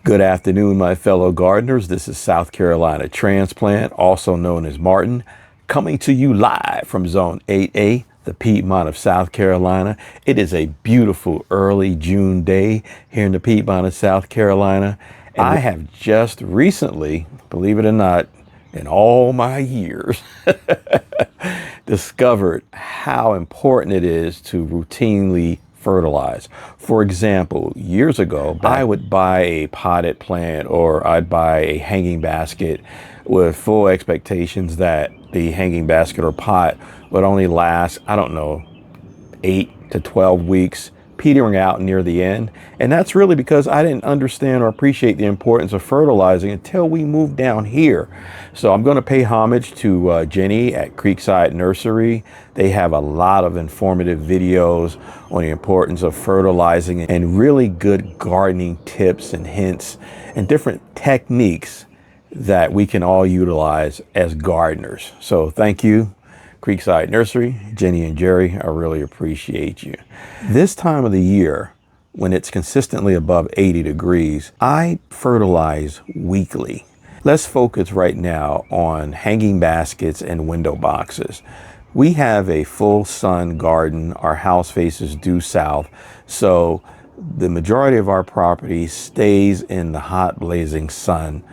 Good afternoon, my fellow gardeners. This is South Carolina TransPlant, also known as Martin, coming to you live from Zone 8A, the Piedmont of South Carolina. It is a beautiful early June day here in the Piedmont of South Carolina. And I have just recently, believe it or not, in all my years, discovered how important it is to routinely fertilize. For example, years ago, I would buy a potted plant or I'd buy a hanging basket with full expectations that the hanging basket or pot would only last, I don't know, 8 to 12 weeks, petering out near the end. And that's really because I didn't understand or appreciate the importance of fertilizing until we moved down here. So I'm going to pay homage to Jenny at Creekside Nursery. They have a lot of informative videos on the importance of fertilizing and really good gardening tips and hints and different techniques that we can all utilize as gardeners. So thank you, Creekside Nursery, Jenny and Jerry. I really appreciate you. This time of the year, when it's consistently above 80 degrees, I fertilize weekly. Let's focus right now on hanging baskets and window boxes. We have a full sun garden. Our house faces due south, so the majority of our property stays in the hot blazing sun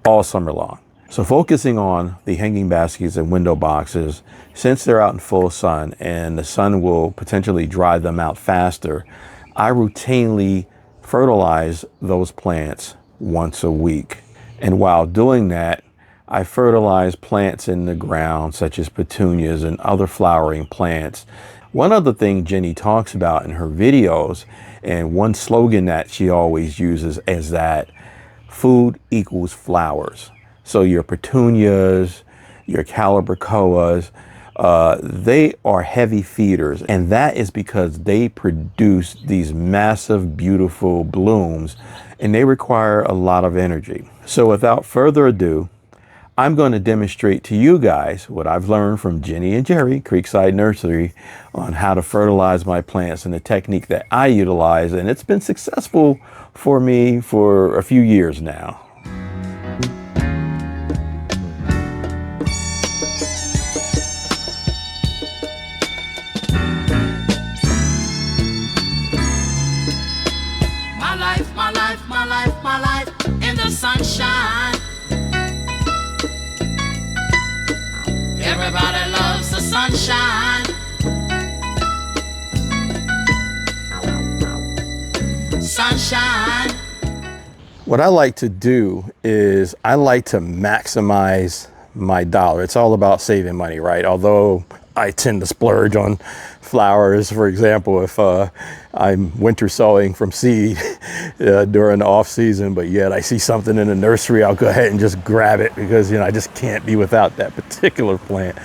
all summer long. So focusing on the hanging baskets and window boxes, since they're out in full sun and the sun will potentially dry them out faster, I routinely fertilize those plants once a week. And while doing that, I fertilize plants in the ground such as petunias and other flowering plants. One other thing Jenny talks about in her videos, and one slogan that she always uses, is that food equals flowers. So your petunias, your calibrachoas, they are heavy feeders, and that is because they produce these massive, beautiful blooms, and they require a lot of energy. So without further ado, I'm going to demonstrate to you guys what I've learned from Jenny and Jerry, Creekside Nursery, on how to fertilize my plants and the technique that I utilize, and it's been successful for me for a few years now. My life in the sunshine. Everybody loves the sunshine. Sunshine. What I like to do is I like to maximize my dollar. It's all about saving money, right? Although I tend to splurge on flowers. For example, if I'm winter sowing from seed during the off season, but yet I see something in the nursery, I'll go ahead and just grab it because, you know, I just can't be without that particular plant.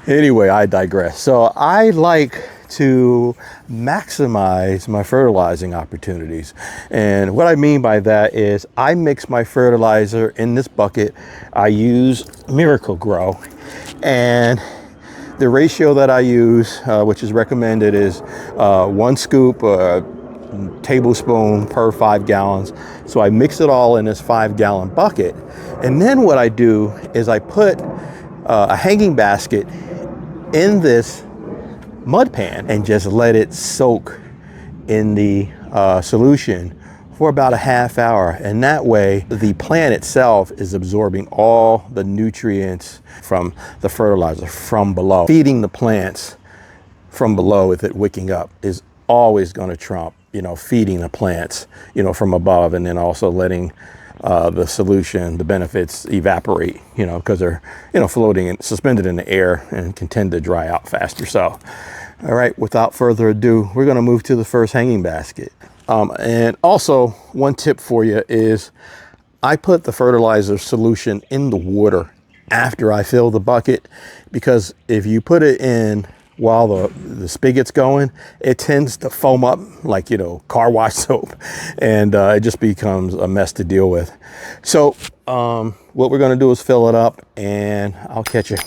Anyway, I digress. So I like to maximize my fertilizing opportunities. And what I mean by that is I mix my fertilizer in this bucket. I use Miracle Grow, and the ratio that I use, which is recommended, is 1 scoop, tablespoon per 5 gallons. So I mix it all in this 5-gallon bucket. And then what I do is I put a hanging basket in this mud pan and just let it soak in the solution for about a half hour. And that way the plant itself is absorbing all the nutrients from the fertilizer from below. Feeding the plants from below with it wicking up is always going to trump, you know, feeding the plants, you know, from above, and then also letting the solution, the benefits evaporate, you know, because they're, you know, floating and suspended in the air and can tend to dry out faster. So, all right, without further ado, we're going to move to the first hanging basket. And also, one tip for you is I put the fertilizer solution in the water after I fill the bucket, because if you put it in while the spigot's going, it tends to foam up like, you know, car wash soap, and it just becomes a mess to deal with. So what we're going to do is fill it up, and I'll catch you.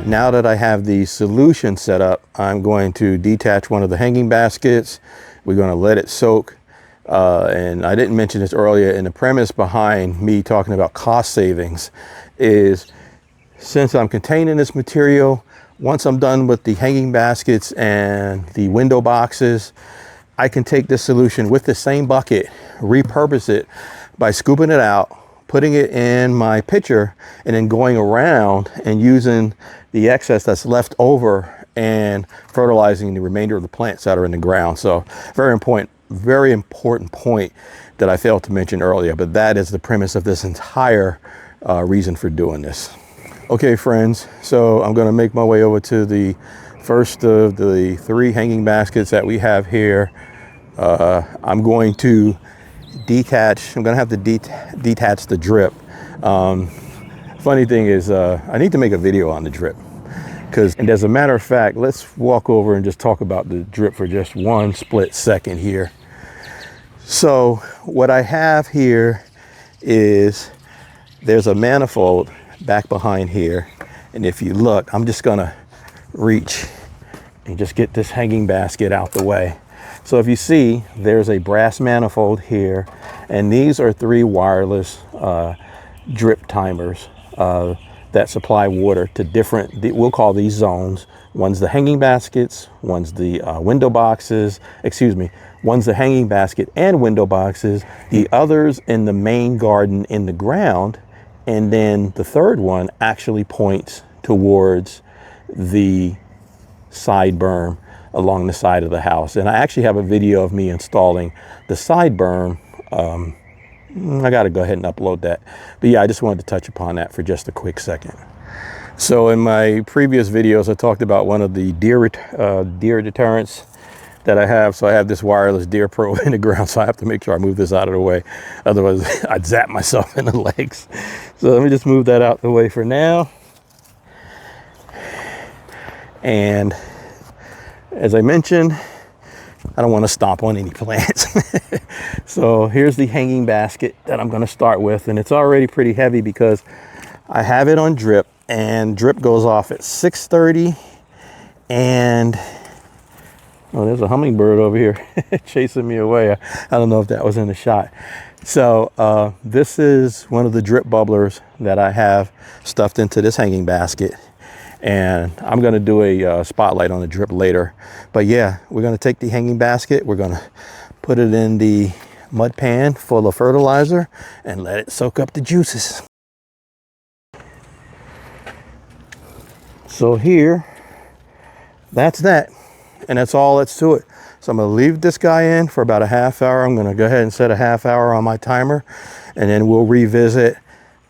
Now that I have the solution set up, I'm going to detach one of the hanging baskets. We're going to let it soak. And I didn't mention this earlier, and the premise behind me talking about cost savings is, since I'm containing this material, once I'm done with the hanging baskets and the window boxes, I can take this solution with the same bucket, repurpose it by scooping it out, putting it in my pitcher, and then going around and using the excess that's left over and fertilizing the remainder of the plants that are in the ground. So very important point that I failed to mention earlier, but that is the premise of this entire reason for doing this. Okay, friends, so I'm going to make my way over to the first of the 3 hanging baskets that we have here. I'm going to have to detach the drip. Funny thing is, I need to make a video on the drip, and as a matter of fact, let's walk over and just talk about the drip for just one split second here. So what I have here is, there's a manifold back behind here, and if you look, I'm just gonna reach and just get this hanging basket out the way. So if you see, there's a brass manifold here, and these are 3 wireless drip timers that supply water to different, we'll call these zones. One's the hanging baskets, one's the window boxes, one's the hanging basket and window boxes, the others in the main garden in the ground, and then the third one actually points towards the side berm along the side of the house. And I actually have a video of me installing the side berm. I got to go ahead and upload that. But yeah, I just wanted to touch upon that for just a quick second. So in my previous videos, I talked about one of the deer deterrents that I have. So I have this wireless deer probe in the ground, so I have to make sure I move this out of the way. Otherwise, I'd zap myself in the legs. So let me just move that out the way for now. And as I mentioned, I don't want to stomp on any plants. So here's the hanging basket that I'm going to start with, and it's already pretty heavy because I have it on drip, and drip goes off at 6:30. And oh, there's a hummingbird over here chasing me away. I don't know if that was in the shot. So this is one of the drip bubblers that I have stuffed into this hanging basket. And I'm going to do a spotlight on the drip later. But yeah, we're going to take the hanging basket, we're going to put it in the mud pan full of fertilizer and let it soak up the juices. So here, that's that. And that's all that's to it. So I'm going to leave this guy in for about a half hour. I'm going to go ahead and set a half hour on my timer, and then we'll revisit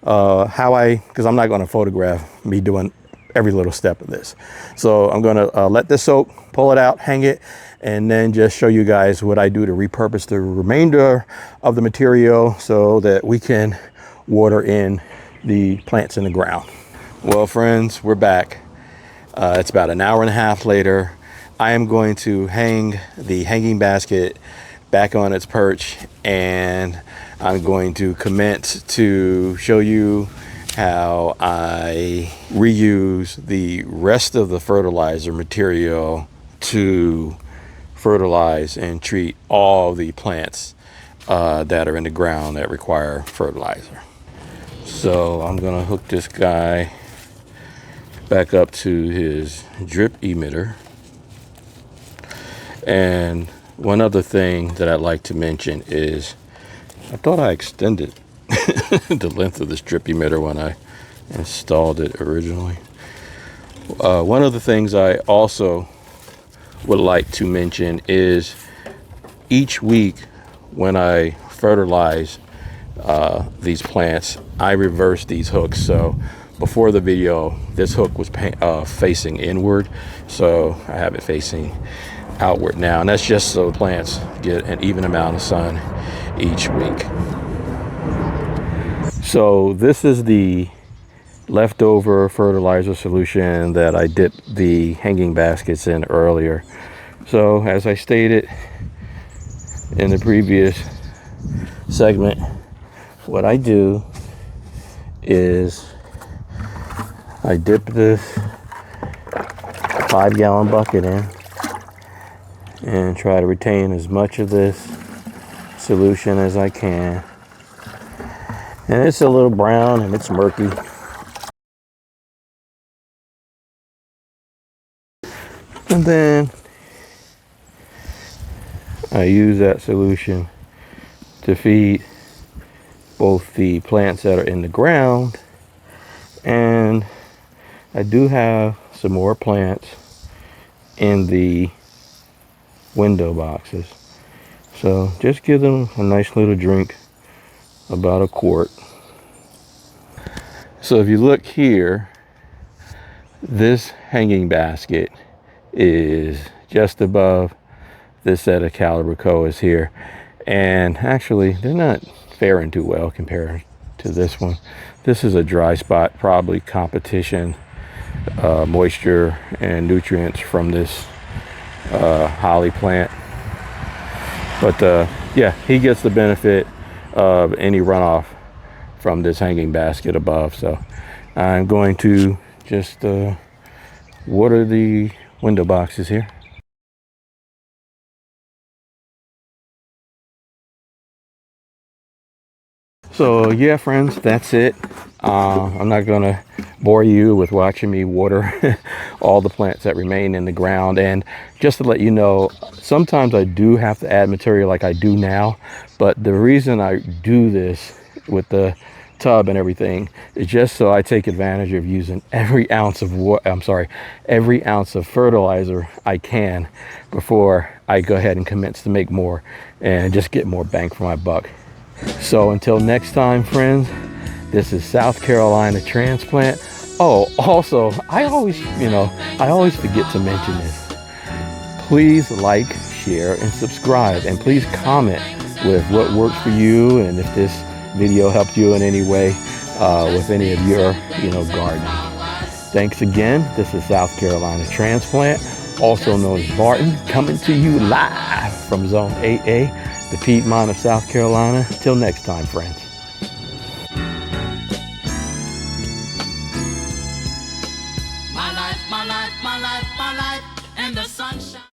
because I'm not going to photograph me doing every little step of this. So I'm going to let this soak, pull it out, hang it, and then just show you guys what I do to repurpose the remainder of the material so that we can water in the plants in the ground. Well, friends, we're back. It's about an hour and a half later. I am going to hang the hanging basket back on its perch, and I'm going to commence to show you how I reuse the rest of the fertilizer material to fertilize and treat all the plants that are in the ground that require fertilizer. So I'm gonna hook this guy back up to his drip emitter. And one other thing that I'd like to mention is, I thought I extended the length of this drip emitter when I installed it originally. One of the things I also would like to mention is, each week when I fertilize these plants, I reverse these hooks. So before the video, this hook was facing inward, so I have it facing outward now, and that's just so plants get an even amount of sun each week. So this is the leftover fertilizer solution that I dipped the hanging baskets in earlier. So as I stated in the previous segment, what I do is I dip this 5-gallon bucket in and try to retain as much of this solution as I can. And it's a little brown and it's murky. And then I use that solution to feed both the plants that are in the ground, and I do have some more plants in the window boxes. So just give them a nice little drink, about a quart. So if you look here, this hanging basket is just above this set of calibrachoas here, and actually they're not faring too well compared to this one. This is a dry spot, probably competition moisture and nutrients from this holly plant. But yeah, he gets the benefit of any runoff from this hanging basket above. So I'm going to just water the window boxes here. So yeah, friends, that's it. I'm not gonna bore you with watching me water all the plants that remain in the ground. And just to let you know, sometimes I do have to add material like I do now, but the reason I do this with the tub and everything is just so I take advantage of using every ounce of every ounce of fertilizer I can before I go ahead and commence to make more and just get more bang for my buck. So until next time, friends, this is South Carolina Transplant. Oh, also, I always forget to mention this. Please like, share, and subscribe, and please comment with what works for you and if this video helped you in any way with any of your, gardening. Thanks again. This is South Carolina Transplant, also known as Barton, coming to you live from Zone 8A, the Piedmont of South Carolina. Till next time, friends.